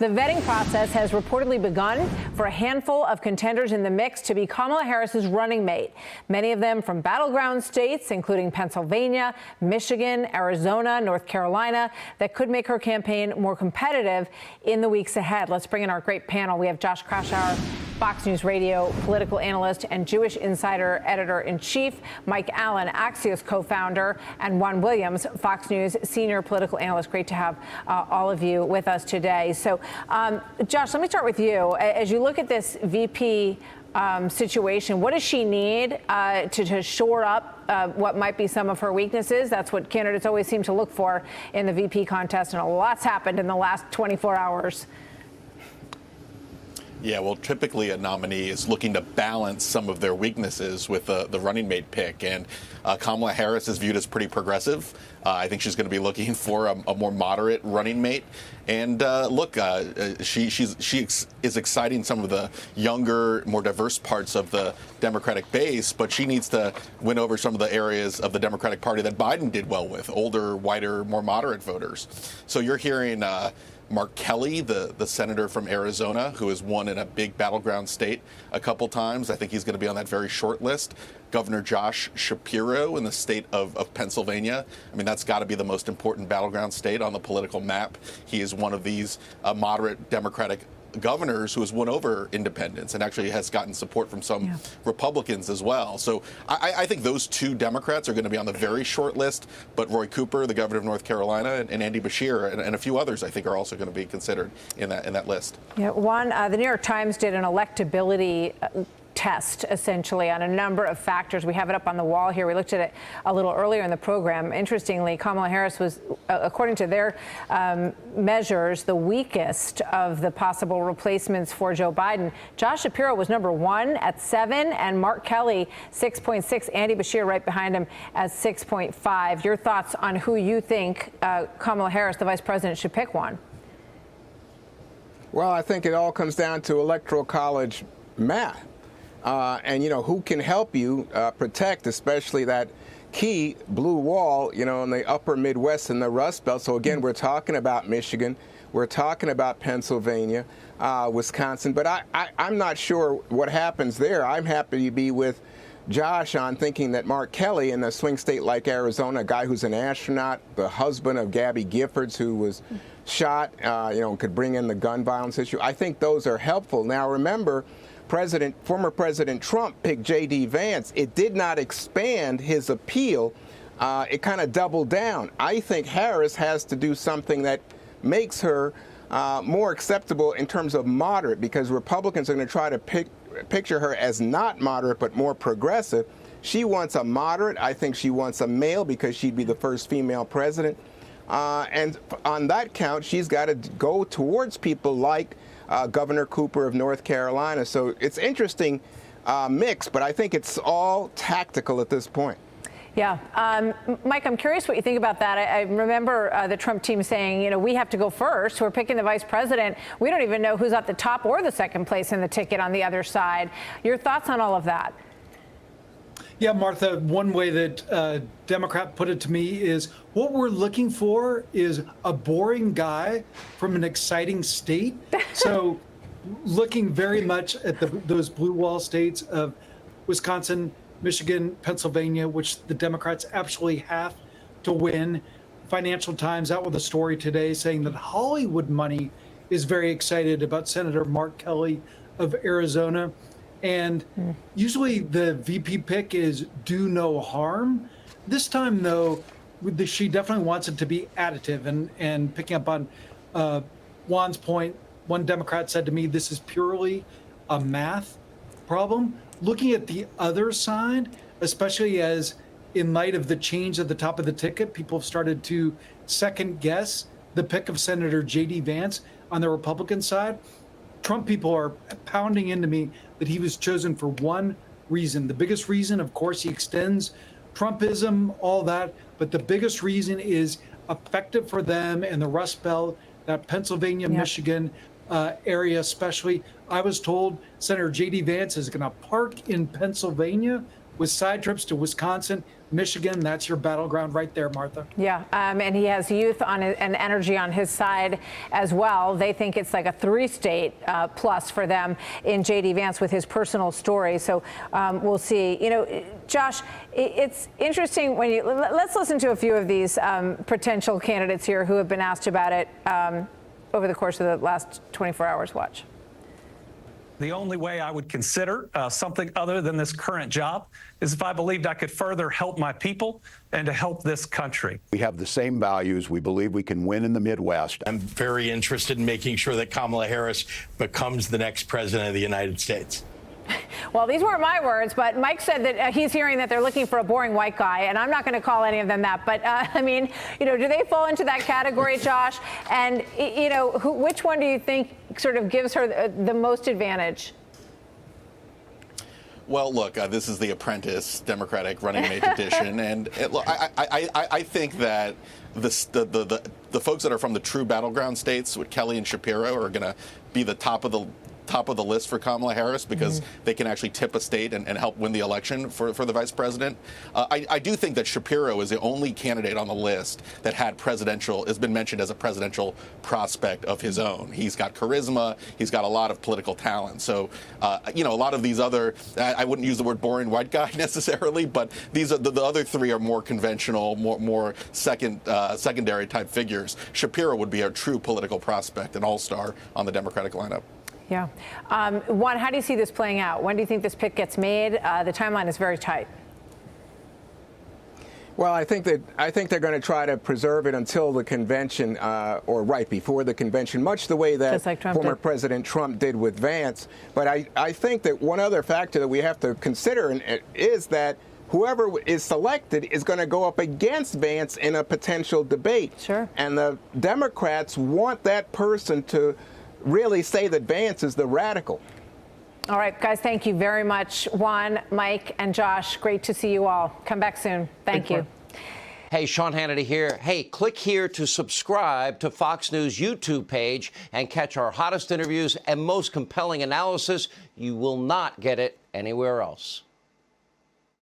The vetting process has reportedly begun for a handful of contenders in the mix to be Kamala Harris's running mate. Many of them from battleground states, including Pennsylvania, Michigan, Arizona, North Carolina, that could make her campaign more competitive in the weeks ahead. Let's bring in our great panel. We have Josh Kraushaar, Fox News Radio political analyst and Jewish Insider editor-in-chief, Mike Allen, Axios co-founder, and Juan Williams, Fox News senior political analyst. Great to have all of you with us today. So, Josh, let me start with you. As you look at this VP situation, what does she need to shore up what might be some of her weaknesses? That's what candidates always seem to look for in the VP contest, and a lot's happened in the last 24 hours. Yeah, well, typically a nominee is looking to balance some of their weaknesses with the running mate pick, and Kamala Harris is viewed as pretty progressive. I think she's going to be looking for a more moderate running mate. And look, she is exciting some of the younger, more diverse parts of the Democratic base, but she needs to win over some of the areas of the Democratic Party that Biden did well with, older, whiter, more moderate voters. So you're hearing Mark Kelly, the senator from Arizona, who has won in a big battleground state a couple times. I think he's going to be on that very short list. Governor Josh Shapiro in the state of Pennsylvania. I mean, that's got to be the most important battleground state on the political map. He is one of these moderate Democratic governors who has won over independents and actually has gotten support from some Republicans as well. So I think those two Democrats are going to be on the very short list, but Roy Cooper, the governor of North Carolina, and Andy Beshear and a few others I think are also going to be considered in that list. Yeah, one, the New York Times did an electability test, essentially, on a number of factors. We have it up on the wall here. We looked at it a little earlier in the program. Interestingly, Kamala Harris was, according to their measures, the weakest of the possible replacements for Joe Biden. Josh Shapiro was number 1 at 7, and Mark Kelly 6.6. Andy Beshear right behind him at 6.5. Your thoughts on who you think Kamala Harris, the vice president, should pick? One. Well, I think it all comes down to electoral college math. And, you know, who can help you protect, especially that key blue wall, you know, in the upper Midwest and the Rust Belt. So, again, we're talking about Michigan. We're talking about Pennsylvania, Wisconsin. But I'm not sure what happens there. I'm happy to be with Josh on thinking that Mark Kelly in a swing state like Arizona, a guy who's an astronaut, the husband of Gabby Giffords, who was shot, you know, could bring in the gun violence issue. I think those are helpful. Now, remember, former President Trump picked J.D. Vance. It did not expand his appeal. It kind of doubled down. I think Harris has to do something that makes her more acceptable in terms of moderate, because Republicans are going to try to picture her as not moderate but more progressive. She wants a moderate. I think she wants a male because she'd be the first female president. And on that count, she's got to go towards people like Governor Cooper of North Carolina. So it's interesting mix, but I think it's all tactical at this point. Yeah. Mike, I'm curious what you think about that. I remember the Trump team saying, you know, we have to go first. We're picking the vice president. We don't even know who's at the top or the second place in the ticket on the other side. Your thoughts on all of that? Yeah, Martha, one way that Democrat put it to me is what we're looking for is a boring guy from an exciting state. So looking very much at those blue wall states of Wisconsin, Michigan, Pennsylvania, which the Democrats absolutely have to win. Financial Times out with a story today saying that Hollywood money is very excited about Senator Mark Kelly of Arizona. And usually the VP pick is do no harm. This time, though, she definitely wants it to be additive. And picking up on Juan's point, one Democrat said to me, this is purely a math problem. Looking at the other side, especially as in light of the change at the top of the ticket, people have started to second guess the pick of Senator J.D. Vance on the Republican side. Trump people are pounding into me that he was chosen for one reason. The biggest reason, of course, he extends Trumpism, all that. But the biggest reason is effective for them and the Rust Belt, that Pennsylvania, Michigan area especially. I was told Senator J.D. Vance is going to park in Pennsylvania with side trips to Wisconsin, Michigan, that's your battleground right there, Martha. Yeah, and he has youth and energy on his side as well. They think it's like a 3-state plus for them in J.D. Vance with his personal story. So we'll see. You know, Josh, it's interesting when you let's listen to a few of these potential candidates here who have been asked about it over the course of the last 24 hours. Watch. The only way I would consider something other than this current job is if I believed I could further help my people and to help this country. We have the same values. We believe we can win in the Midwest. I'm very interested in making sure that Kamala Harris becomes the next president of the United States. Well, these weren't my words, but Mike said that he's hearing that they're looking for a boring white guy, and I'm not going to call any of them that. But, I mean, you know, do they fall into that category, Josh? And, you know, which one do you think sort of gives her the most advantage? Well, look, this is the Apprentice Democratic running mate edition, and look, I think that the folks that are from the true battleground states, with Kelly and Shapiro, are going to be the top of the list for Kamala Harris because they can actually tip a state and help win the election for the vice president. I do think that Shapiro is the only candidate on the list that has been mentioned as a presidential prospect of his own. He's got charisma. He's got a lot of political talent. So, you know, a lot of these other, I wouldn't use the word boring white guy necessarily, but these are the other three are more conventional, more secondary type figures. Shapiro would be a true political prospect, an all-star on the Democratic lineup. Yeah. Juan, how do you see this playing out? When do you think this pick gets made? The timeline is very tight. Well, I think they're going to try to preserve it until the convention, or right before the convention, much the way that like former President Trump did with Vance. But I think that one other factor that we have to consider is that whoever is selected is going to go up against Vance in a potential debate. Sure. And the Democrats want that person to really say that Vance is the radical. All right, guys, thank you very much. Juan, Mike, and Josh, great to see you all. Come back soon. Thank you. Hey, Sean Hannity here. Hey, click here to subscribe to Fox News YouTube page and catch our hottest interviews and most compelling analysis. You will not get it anywhere else.